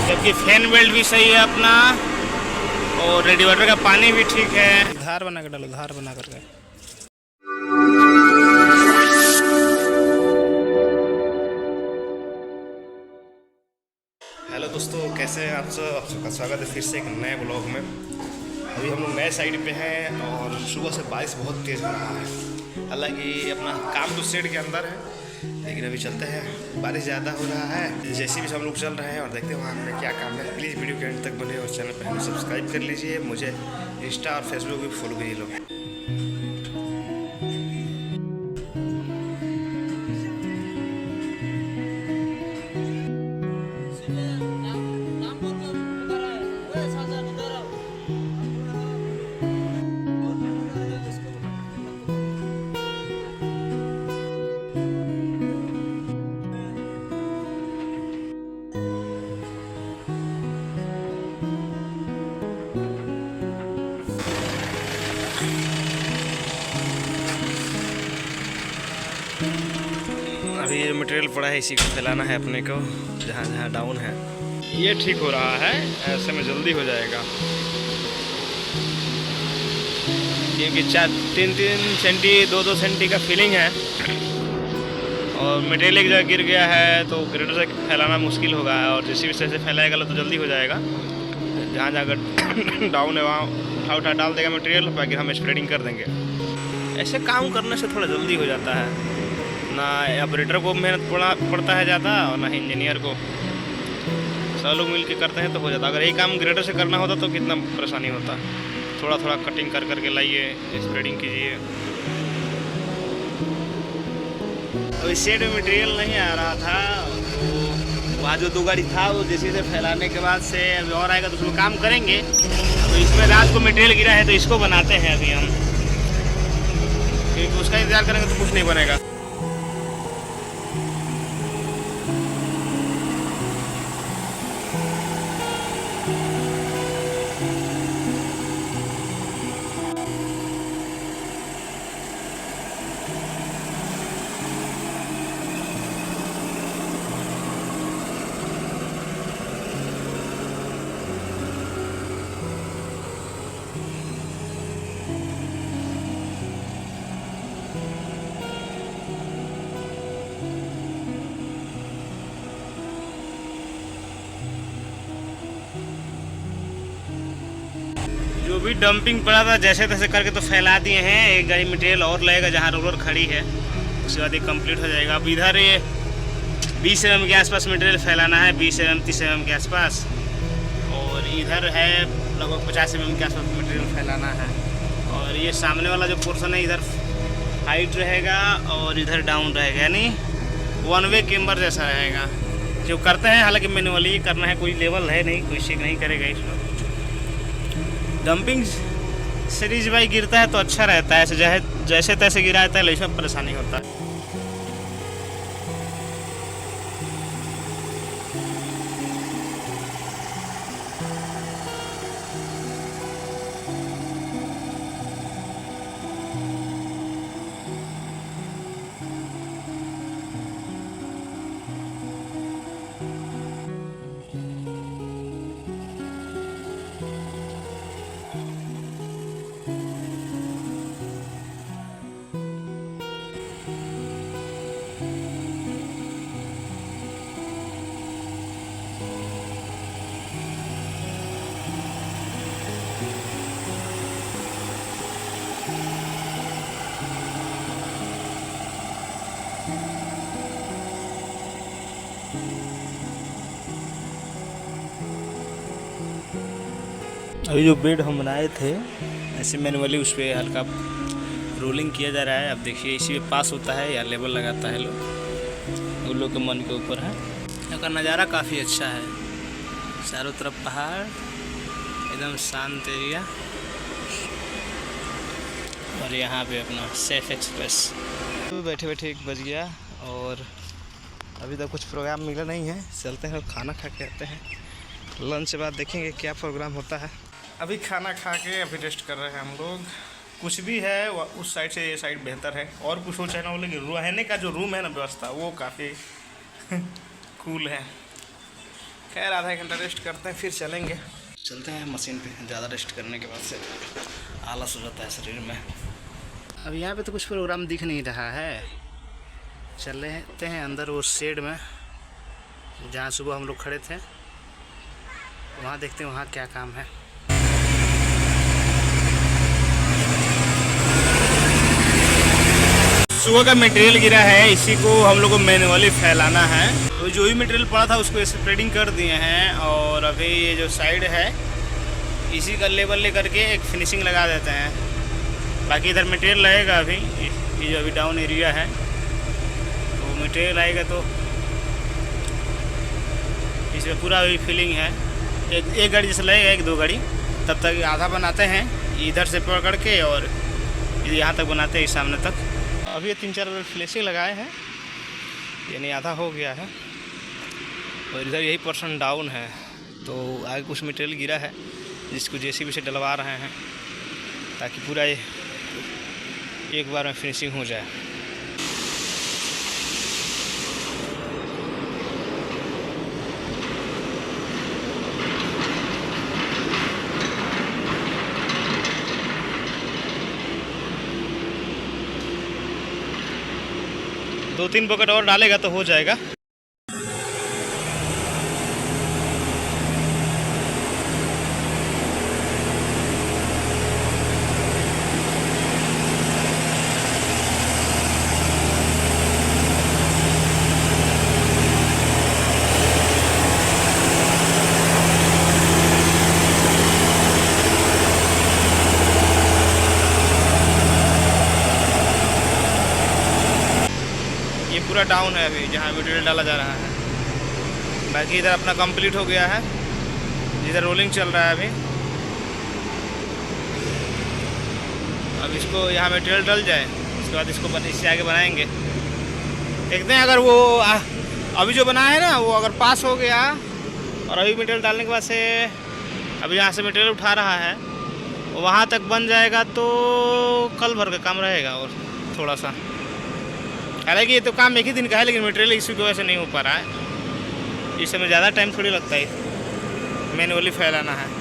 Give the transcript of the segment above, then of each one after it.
जबकि fan belt भी सही है अपना और रेडिएटर का पानी भी ठीक है। धार बना कर डालो, धार बना करके। हेलो दोस्तों, कैसे हैं आप सब? आप सबका स्वागत है फिर से एक नए ब्लॉग में। अभी हम लोग नए साइड पे हैं और सुबह से बारिश बहुत तेज़ हो रहा है। हालांकि अपना काम तो शेड के अंदर है, लेकिन अभी चलते हैं। बारिश ज़्यादा हो रहा है, जैसे भी हम लोग चल रहे हैं और देखते हैं वहाँ हमें क्या काम है। प्लीज़ वीडियो के एंड तक बने और चैनल पर हमें सब्सक्राइब कर लीजिए। मुझे इंस्टा और फेसबुक भी फॉलो करिए लोग। अभी ये मटेरियल पड़ा है, इसी को फैलाना है अपने को जहाँ जहाँ डाउन है। ये ठीक हो रहा है, ऐसे में जल्दी हो जाएगा क्योंकि 3-3 सेंटी 2-2 सेंटी का फीलिंग है और मटेरियल एक जगह गिर गया है तो ग्रेडर से फैलाना मुश्किल होगा और जिस विषय से फैलाएगा तो जल्दी हो जाएगा। जहाँ जहाँ डाउन है वहाँ उठा डाल देगा मटेरियल, बाकी हम स्प्रेडिंग कर देंगे। ऐसे काम करने से थोड़ा जल्दी हो जाता है, ना ऑपरेटर को मेहनत पड़ता है ज़्यादा और ना ही इंजीनियर को। सब लोग मिल के करते हैं तो हो जाता। अगर यही काम ग्रेडर से करना होता तो कितना परेशानी होता। थोड़ा थोड़ा कटिंग कर करके लाइए, स्प्रेडिंग कीजिए। अभी शेड में मटेरियल नहीं आ रहा था, तो वहाँ जो 2 गाड़ी था वो जैसे से फैलाने के बाद से अभी और आएगा तो उसमें काम करेंगे। तो इसमें रात को मटेरियल गिरा है तो इसको बनाते हैं अभी हम, क्योंकि उसका इंतजार करेंगे तो कुछ नहीं बनेगा। जो भी डंपिंग पड़ा था जैसे तैसे करके तो फैला दिए हैं। एक गाड़ी मटेरियल और लगेगा जहाँ रोलर खड़ी है, उसके बाद ये कंप्लीट हो जाएगा। अब इधर ये 20 mm के आसपास मटेरियल फैलाना है, 20 mm 30 mm के आसपास, और इधर है लगभग 50 mm के आसपास मटेरियल फैलाना है। और ये सामने वाला जो पोर्सन है इधर हाइट रहेगा और इधर डाउन रहेगा, यानी 1 वे केम्बर जैसा रहेगा। जो करते हैं हालांकि मैनुअली करना है, कोई लेवल है नहीं, कोई चेक नहीं करेगा इसमें। डंपिंग सीरीज भाई गिरता है तो अच्छा रहता है, जैसे तैसे गिरा रहता है, इसमें परेशानी होता है। अभी जो बेड हम बनाए थे ऐसे मैनुअली उस पर हल्का रोलिंग किया जा रहा है। अब देखिए इसी में पास होता है या लेबल लगाता है लोग, उन लोग के मन के ऊपर है। यहाँ का नज़ारा काफ़ी अच्छा है, चारों तरफ पहाड़, एकदम शांत एरिया, और यहाँ पे अपना सेफ एक्सप्रेस। तो बैठे बैठे 1 बज गया और अभी तक कुछ प्रोग्राम मिला नहीं है। चलते हैं और खाना खा के आते हैं। लंच के बाद देखेंगे क्या प्रोग्राम होता है। अभी खाना खा के अभी रेस्ट कर रहे हैं हम लोग। कुछ भी है उस साइड से ये साइड बेहतर है, और कुछ हो चाहे ना हो, लेकिन रहने का जो रूम है ना व्यवस्था वो काफ़ी कूल है। खैर आधा घंटा रेस्ट करते हैं फिर चलेंगे। चलते हैं मशीन पे। ज़्यादा रेस्ट करने के बाद से आलस हो जाता है शरीर में। अब यहाँ पे तो कुछ प्रोग्राम दिख नहीं रहा है। चलते हैं अंदर वो शेड में जहाँ सुबह हम लोग खड़े थे, वहाँ देखते हैं वहाँ क्या काम है। सुबह का मटेरियल गिरा है, इसी को हम लोग को मैनुअली फैलाना है। तो जो भी मटेरियल पड़ा था उसको स्प्रेडिंग कर दिए हैं और अभी ये जो साइड है इसी का लेवल लेकर के एक फिनिशिंग लगा देते हैं। बाकी इधर मटेरियल लगेगा अभी, ये जो अभी डाउन एरिया है तो मटेरियल आएगा तो इसमें पूरा अभी फिलिंग है। एक गाड़ी जैसे लगेगा, एक दो गाड़ी, तब तक आधा बनाते हैं इधर से पकड़ के और यहाँ तक बनाते हैं सामने तक। अभी 3-4 फ्लैशें लगाए हैं, यानी आधा हो गया है और इधर यही पोर्शन डाउन है। तो आगे कुछ मटेरियल गिरा है जिसको जेसीबी से डलवा रहे हैं ताकि पूरा एक बार में फिनिशिंग हो जाए। दो 3 बकेट और डालेगा तो हो जाएगा। पूरा डाउन है अभी जहाँ मटेरियल डाला जा रहा है। बाकी इधर अपना कंप्लीट हो गया है, इधर रोलिंग चल रहा है अभी। अब इसको यहाँ मटेरियल डल जाए, उसके बाद इसको इससे आगे बनाएंगे। देखते हैं अगर वो अभी जो बना है ना वो अगर पास हो गया और अभी मटेरियल डालने के बाद से अभी यहाँ से मटेरियल उठा रहा है वहाँ तक बन जाएगा तो कल भर का काम रहेगा और थोड़ा सा। हालांकि ये तो काम एक ही दिन का है, लेकिन मटेरियल इसी की वजह से नहीं हो पा रहा है। इस समय ज़्यादा टाइम थोड़ी लगता है, मैनुअली फैलाना है।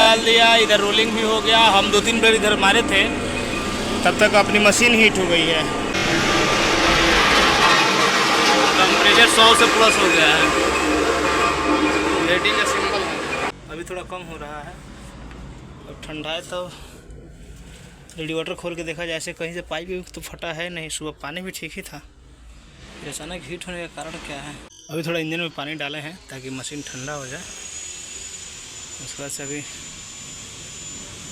डाल दिया, इधर रोलिंग भी हो गया। हम 2-3 बार इधर मारे थे, तब तक अपनी मशीन हीट हो गई है। टेम्परेचर 100 से प्लस हो गया है, रेटिंग का सिंबल है। अभी थोड़ा कम हो रहा है, अब ठंडा है तो रेडिएटर खोल के देखा जैसे कहीं से पाइप तो फटा है नहीं। सुबह पानी भी ठीक ही था, अचानक हीट होने का कारण क्या है। अभी थोड़ा इंजन में पानी डाले हैं ताकि मशीन ठंडा हो जाए। उसके बाद से अभी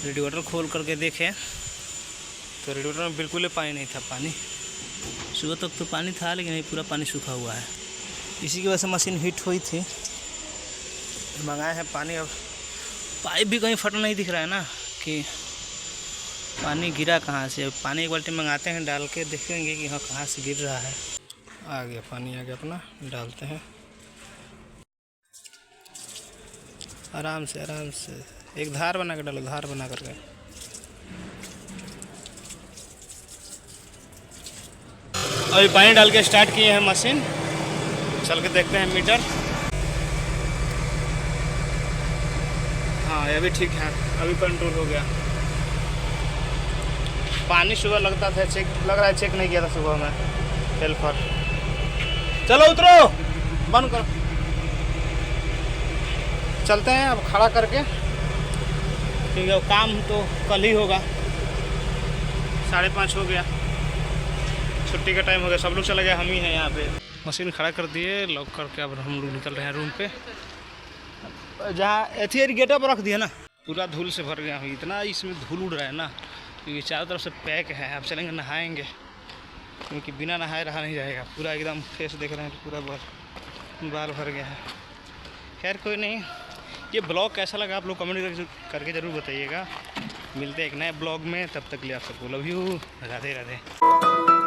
रेडिएटर खोल करके देखें तो रेडिएटर में बिल्कुल ही पानी नहीं था। पानी सुबह तक तो पानी था, लेकिन अभी पूरा पानी सूखा हुआ है। इसी की वजह से मशीन हीट हुई थी। मंगाए हैं पानी, अब पाइप भी कहीं फटा नहीं दिख रहा है ना कि पानी गिरा कहाँ से। पानी एक बाल्टी मंगाते हैं, डाल के देखेंगे कि हाँ कहाँ से गिर रहा है। आ गया पानी, आ गया, अपना डालते हैं आराम से आराम से। एक धार बना कर डालो, धार बना करके। अभी पानी डाल के स्टार्ट किए हैं मशीन, चल के देखते हैं मीटर। हाँ ये भी ठीक है, अभी कंट्रोल हो गया। पानी सुबह लगता था चेक, लग रहा है चेक नहीं किया था सुबह में हेल्पर। चलो उतरो, बंद करो। चलते हैं अब खड़ा करके, क्योंकि अब काम तो कल ही होगा। 5:30 हो गया, छुट्टी का टाइम हो गया, सब लोग चले गए, हम ही हैं यहाँ पे। मशीन खड़ा कर दिए, लॉक करके अब हम लोग निकल रहे हैं रूम पे। जहाँ एथियर गेटअप रख दिया ना, पूरा धूल से भर गया हूँ। इतना इसमें धूल उड़ रहा है ना, क्योंकि चारों तरफ से पैक है। अब चलेंगे नहाएंगे, क्योंकि बिना नहाए रहा नहीं जाएगा। पूरा एकदम फेस देख रहे हैं, पूरा बाल भर गया है। खैर कोई नहीं, ये ब्लॉग कैसा लगा आप लोग कमेंट करके ज़रूर बताइएगा। मिलते हैं एक नए ब्लॉग में, तब तक के लिए आप सबको लव यू, राधे राधे।